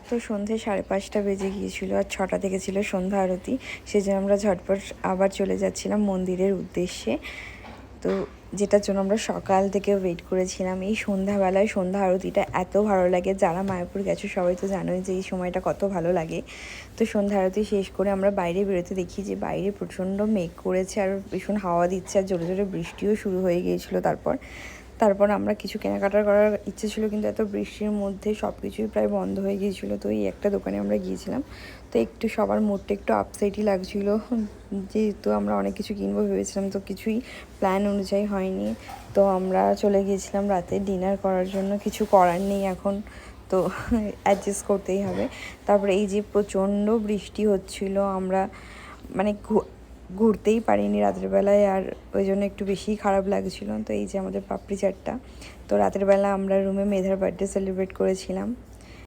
তো সন্ধে 5:30 বেজে গিয়েছিল আর 6টা থেকে ছিল সন্ধ্যা আরতি। সেজন্য আমরা ঝটপট আবার চলে যাচ্ছিলাম মন্দিরের উদ্দেশ্যে। তো যেটার জন্য আমরা সকাল থেকে ওয়েট করেছিলাম। এই সন্ধ্যাবেলায় সন্ধ্যা আরতিটা এত ভালো লাগে, যারা মায়াপুর গেছো সবাই তো জানোই যে এই সময়টা কত ভালো লাগে। তো সন্ধ্যা আরতি শেষ করে আমরা বাইরে বেরোতে দেখি যে বাইরে প্রচণ্ড মেঘ করেছে আর ভীষণ হাওয়া দিচ্ছে আর জোরে জোরে বৃষ্টিও শুরু হয়ে গিয়েছিলো। তারপর আমরা কিছু কেনাকাটা করার ইচ্ছে ছিল, কিন্তু এত বৃষ্টির মধ্যে সব কিছুই প্রায় বন্ধ হয়ে গিয়েছিলো। তো এই একটা দোকানে আমরা গিয়েছিলাম। তো একটু সবার মুডটা একটু আপসেটই লাগছিলো, যেহেতু আমরা অনেক কিছু কিনবো ভেবেছিলাম, তো কিছুই প্ল্যান অনুযায়ী হয়নি। তো আমরা চলে গিয়েছিলাম রাতে ডিনার করার জন্য। কিছু করার নেই এখন, তো অ্যাডজাস্ট করতেই হবে। তারপরে এই যে প্রচণ্ড বৃষ্টি হচ্ছিলো, আমরা মানে ঘুরতেই পারিনি রাতের বেলায়, আর ওই জন্য একটু বেশিই খারাপ লাগছিলো। তো এই যে আমাদের পাপড়ি চাটটা। তো রাতের বেলা আমরা রুমে মেধার বার্থডে সেলিব্রেট করেছিলাম।